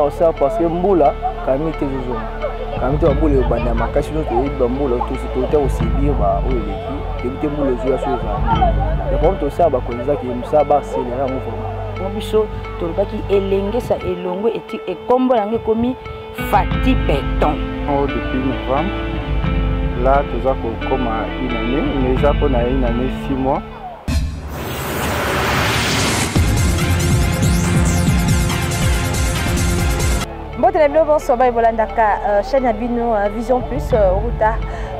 na ça parce que mbula kami te zozo kami te mbula banda makasi no to mbula to to aussi bien ba o eleki te mbula zo ya so za et comme to ça ba konza ki musa ba accélérer en mouvement biso to baki elengesa elongo eti ekombo lange komi Fati Béton depuis novembre là tu as comme une année mais ça pour une année 6 mois. Bonjour, Bolandaka, chaîne Abino Vision Plus, Ruta,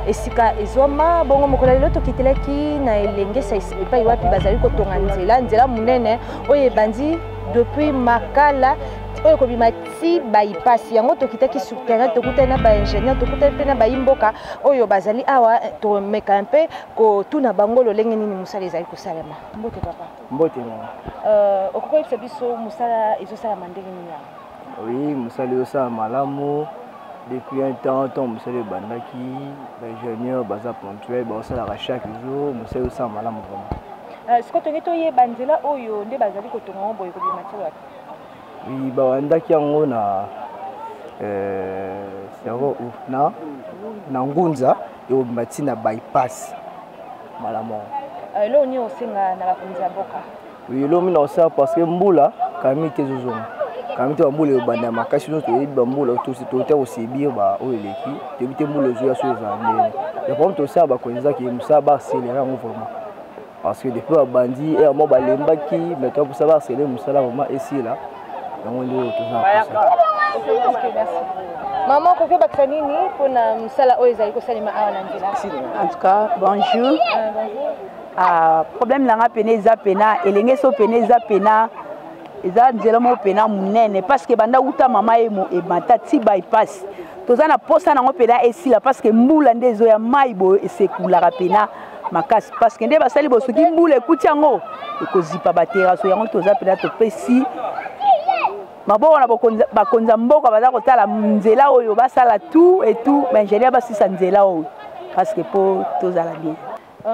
Esika Ezoma, Bongo Mokolalo, Tokitelaki, Naelenge, Saipa, Iwapi, Bazali, Kotonganzela, Nzela Munene, Oye Bandi, depuis Makala, Oye Kobimati, Baipasi, Yango Tokitaki sur terrain, Tokutena, Ingénieur, Tokutena, Baimboka, Oyo Bazali, Awa, Tomekampe, Kotuna Bangolo, Lengeni, Moussala, Zaiko Salama. Mbote papa. Mbote non. Okoko Episabiso, Moussala, Ezosala Mandengeni. Oui, Moussala Yosa Malamo, depuis un temps, Moussala Bandaki, l'ingénieur, Baza Ponctuel, Moussala chaque jour, Moussala Yosa Malamo. Est-ce que tu as Bandela Oyo, de Bazali Kotongo, Boy Kobimati? Oui, Bandaki en na Ngunza, et au Matina bypass Malamo. Là, on est aussi dans la Kunzamboka. Oui, là, on est ça parce que Mboula, Kami Tezozo. Quand tu as moulé au banda makasi no to bambola to to aussi bien ba o eleki te bité moulé zo ya so ezande et comme to ça ba konza ki musa ba accélérer en mouvement parce que depuis ba bandi et mo ba lembaki mais toi pour ça ba accélérer musa là vraiment ici là donc on est tout ça. Maman ko bakisa nini pona musala o ezali ko salima awa na nzela. En tout cas, bonjour. Problème langa pene za pena elenge so pene za pena eza nzela mo pena munene parce que banda uta mama emo e matati bypass toza na posa nango pena esila parce que mbula ndezo ya maibo esekulaka pena makasi parce que nde basali bosoki mbula ekuti yango ekozipa bateraso yango toza pena topesi maboko na bakonza mboka baza kotala nzela oyo basala tout et tout ingénieur basisa nzela oyo parce que po tozala bien.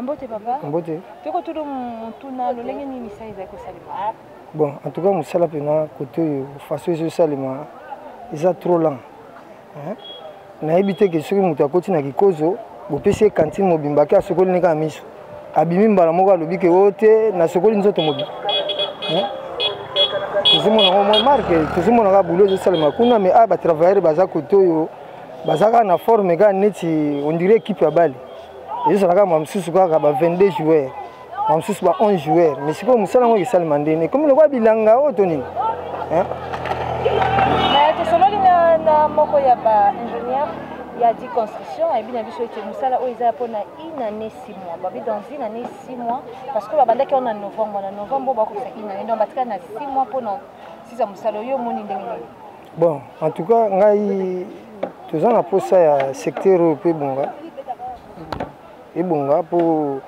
Mbote papa. Mbote. Toko tudo mutuna lolenge ni misai za kosalima. Bon, en tout cas, Moussala Pena, côté façon de salima, ils sont trop lents. Na évité que ceux qui montent à côté na kikozo, vous payez cantine mobimbaki à ce qu'on n'est qu'à miso. Abimi mbalamoga lobi que ote na ce qu'on nous autres mobi. Tout le monde a remarqué, tout le monde a boulot de salima. Kuna mais ah bah travailler baza côté yo, baza na forme gars neti, on dirait équipe à balle. Et ça là même sous quoi 22 joueurs. On se bat 11 joueurs, mais c'est comme ça que ça le mandé. Comme le voit bilanga au Tony. Mais tu sais na moko ya ba ingénieur, il y a 10 constructions et bien biso été musala o isa pona une année 6 mois. Ba bi dans une année 6 mois parce que ba banda ki on en novembre ba ko sa une année donc batika na 6 mois pona sisa musala yo moni ndenge. Bon, en tout cas, ngai tous on a pour ça secteur européen bonga. Et bonga pour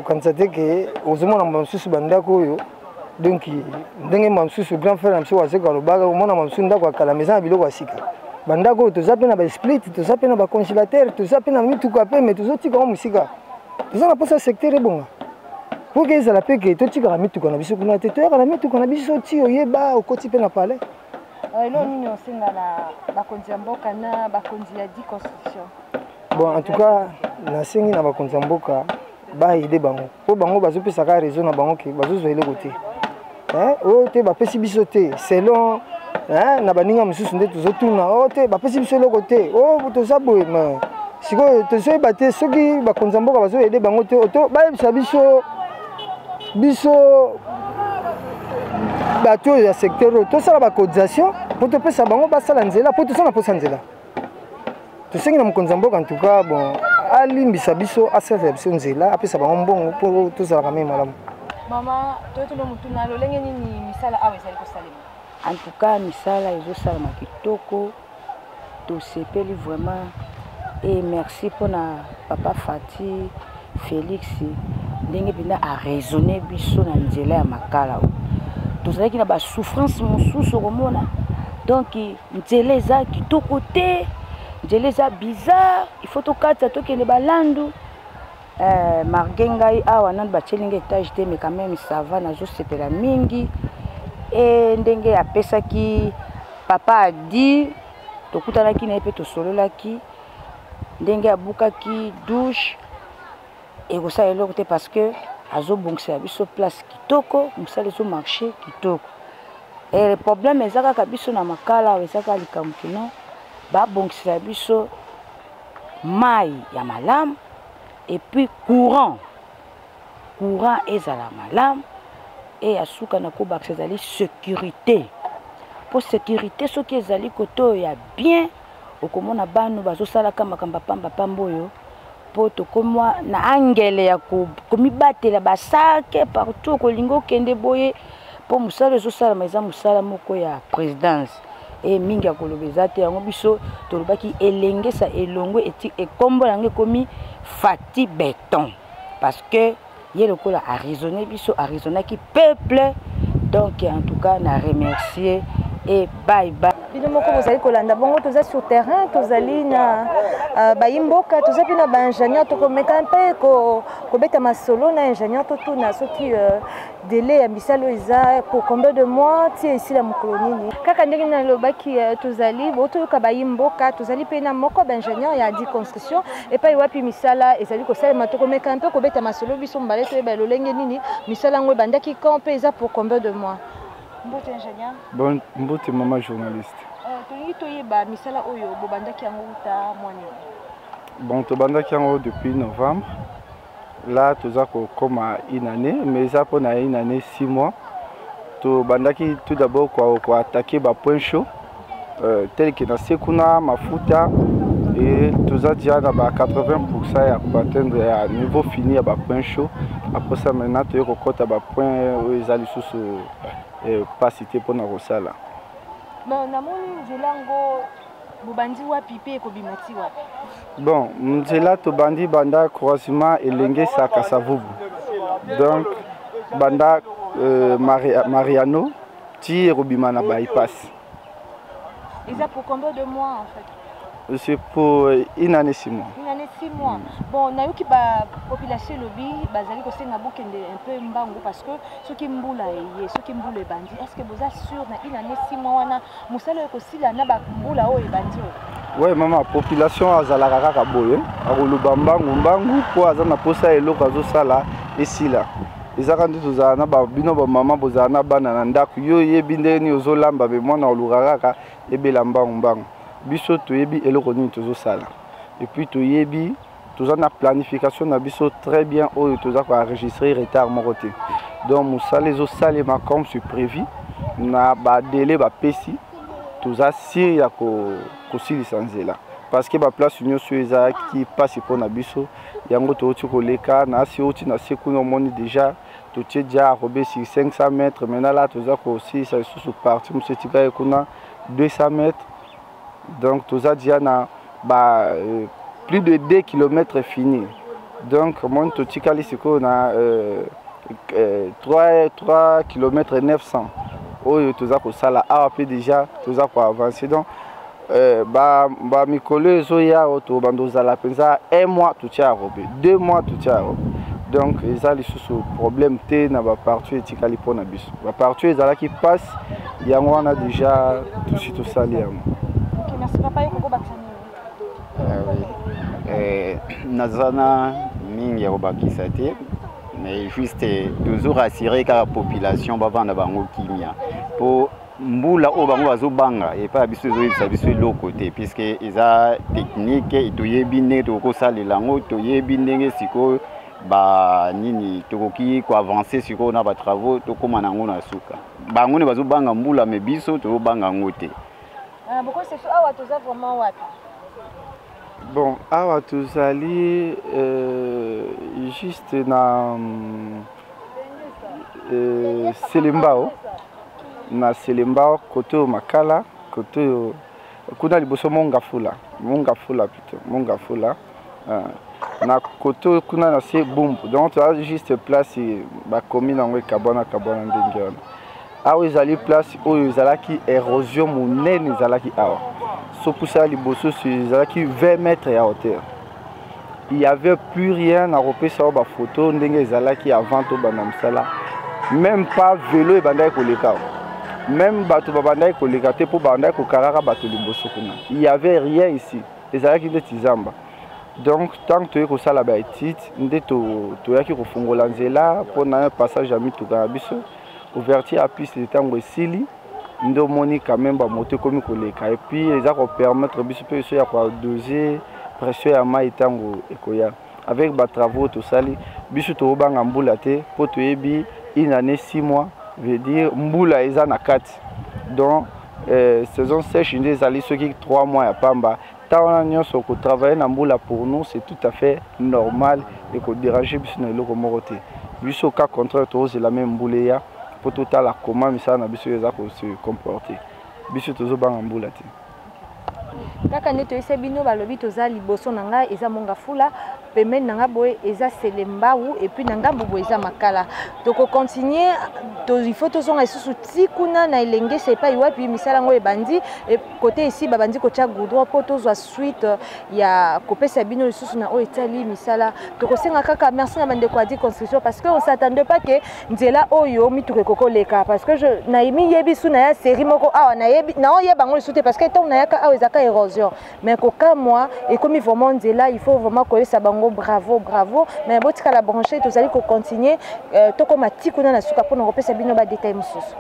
constater que aux hommes on a sous bandako yo donc ndenge mamsusu grand frère amso wa seka lobaga omona mamsusu ndako akala maison biloko asika bandako tozape na ba split tozape na ba congélateur tozape na mituka pe mais tozotika ko musika tozana posa secteur bonga pour que ça la pe que totika ka mituka na biso kuna te toyaka na mituka na biso ti oyeba okoti pe na palais elo nini osenga na bakonzi ya mboka na bakonzi ya 10 construction. Bon en tout cas nasengi na bakonzi ya mboka ba aider bango po bango bazopesaka raison na bango ke bazozwele côté o te bapesi biso te selon na baninga mosusu nde tozotuna o te bapesi biso eloko te o toza boye ma sikoyo tozoyeba te soki bakonza mboka bazoyede bango te oto bayebisa biso bato ya secteur oyo tosala bacotisation po topesa bango basala nzela po tosala posa nzela tosengi na mokonzi ya mboka en tout cas bon alimbisa biso asalisa biso nzela apesa bango mbongo po tozalaka me malamu. Mama toyetuno mutuna lolenge nini misala awa ezali kosalema? En tout cas misala ezosalama kitoko tosepeli vraiment et merci pour na papa Fati Félix ndenge bina a raisonner biso na nzela ya makala tozalaki na ba souffrance mosusu komona donc nzela eza kitoko te nzela eza bizarre il faut tokata tokende balandu margengai awa nani bachelinga étage te mais quand même ça va nazosepela mingi et ndenge apesaki papa a dit tokutanaki na ye mpe tosololaki ndenge abukaki douche ekosala eloko te parce que azobongisela biso place kitoko mosala ezomarche kitoko. Le problème eza kaka biso na makala eza kaka likambo kino babongisela biso mai ya malamu et puis courant ezala malamu et asuka na kobakisa ezali sécurité po sécurité soki ezali kote oyo ya bien okomona bano bazosalaka makambo pamba oyo po tokomwa na angele ya komibatela basake partout kolinga okende boye po mosala ezosalama eza mosala moko ya présidence e mingi ya koloba eza te yango biso tolobaki elengesa elongwe eti ekombo yango ekomi Fati Béton parce que ye lokola araisonné biso araisonnaki peuple donc en tout cas na remercier et bye bye. Bino moko bozali kolanda bongo toza sur terrain tozali na bayimboka toza pina ba ingénieur to komeka mpe ko beta masolo na ingénieur to tuna soki délai ya misalo eza pour combien de mois ti ici la mukolonini kaka ndenge na lobaki tozali boto ka bayimboka tozali pena moko ba ingénieur ya di construction et pa wapi misala ezali ko salema to komeka mpe ko beta masolo biso mbale to ba lolenge nini misala ngwe bandaki camp eza pour combien de mois. Mbote ingénieur. Bon, mbote maman journaliste. Tolingi toyeba misala oyo bobandaki yango uta mwani. Bon, tobandaki yango depuis novembre. Là, toza comme une année, mais ça pour une année 6 mois. Tobandaki tout d'abord quoi attaquer ba point chaud, tel que na sekuna mafuta et toza déjà na ba 80% ya pour atteindre à niveau fini à ba point chaud. Après ça maintenant tu kokota ba point où ils allaient sous pas cité pour na rosala. Bon, namoni nzelango bobandi wapi pe ko bimati wapi. Bon, nzela to bandi banda croisement elenge sa Kasavubu. Donc banda Mariano ti robimana bypass. Et ça pour combien de mois en fait? C'est pour une année 6 mois. Une année 6 mois. Bon, na yoki ba population lobby bazali ko senga bokende un peu mbango parce que ceux qui mbula ye, ceux qui mbula bandi, est-ce que vous êtes sûr na une année 6 mois wana musala ko sila na ba mbula o bandi? Ouais, maman, population azalaka kaka boye, akoluba mbangu po azana posa eloko azosala esila. Ezaka nde tozala na bino ba mama bozala na bana na ndako yo yebi ndeni ozolamba be mwana olukaka kaka ebela mbangu. Biso toyebi eloko nini tozosala. Et puis toyebi toza na planification na biso très bien oyo toza ko enregistrer retard moko te. Donc musala ezosalema comme c'est prévu na ba délai ba pesi toza sir ya kosilisa nzela parce que ba place nyonso eza ki passe pour na biso yango toti koleka na si oti na sekuna moni déjà totie déjà robé sur 500 mètres maintenant là toza ko aussi ça sous partie monsieur tika kuna 200 mètres. Donc tout ça déjà na plus de 2 km fini. Donc mon totikali siko na 3 km 900. Oyo tout ça ko sala après déjà tout ça ko avancer donc mikolo ezoya oto bandoza la penza 1 mois tout tia robé 2 mois tout tia robé. Donc ça les sous problème té na ba partout etikali pona biso. Ba partout ezala qui passe yango on a déjà tout sali yango. Merci papa yoko bakisani. Nazana mingi ya kobakisa te mais juste toujours assurer que la population va vendre bango kimia pour mbula o bango bazobanga et pas biso zo biso l'autre côté puisque eza technique et toyebi ne to ko salela ngo toyebi ndenge siko ba nini tokoki ko avancer siko na ba travaux to komana ngo na suka bango ne bazobanga mbula mais biso to banga ngote. Pourquoi c'est ça awa toza vraiment wapi? Bon, awa tozali juste na Selembao na Selembao côté Makala côté kuna liboso Mongafula plutôt Mongafula na côté kuna na se Bumbu donc tu as juste place ba commune ngwe kabona ndenge wana awa ezali place oyo ezalaki érosion monene ezalaki awa so poussa liboso ezalaki 20 mètres à hauteur. Il n'y avait plus rien à repérer sur la photo ndenge ezalaki avant to bana msala même pas vélo et bandai koleka même bato babandaki koleka te mpo bandaki kokaraka bato liboso kuna. Il y avait rien ici ezalaki ndeti zamba. Donc tant que toyei kosala baétude nde toyaki kofungola nzela mpona passage ya mituka na biso ouverture ya piste ntango esili nde omoni quand même bamoto ekomi koleka et puis eza kopermettre biso mpe biso ya kodoser pression ya mai ntango ekoya. Avec batravaux tosali biso tobanga mbula te mpo toyebi une année 6 mois veut dire mbula eza na kati. Donc saison sèche nde ezali soki 3 mois ya pamba. Tant nyonso ko travailler na mbula pour nous c'est tout à fait normal et ko déranger biso na eloko moko te. Biso cas contraire to la même mbula ya pour total la comment misala na biso eza ko se comporter. Biso tozobanga mbula te. Kaka nde toyese bino balobi toza liboso na ngai eza monga fula pembeni na nga boye eza selembawu et puis na ngambo boye eza makala toko continuer il faut tozonga lisusu ti kuna na elenge sepai wapi misala ngo ebandi côté ici babandi kotia goudron po tozwa suite ya kopesa bino lisusu na oyo etali misala tokosenga kaka merci na bandeko adi construction parce que on s'attendait pas que nzela oyo mituka ekokoleka parce que je naimi yebi su na ya série moko awa na yebi na oyeba ngo lisusu te parce que tant na yaka awa ezaka érosion mais koka moi et comme vraiment nzela il faut vraiment koyesa bango bravo mais botika la brancher tozali ko continuer toko matikuna na suka pona kopesa bino ba détail mususu.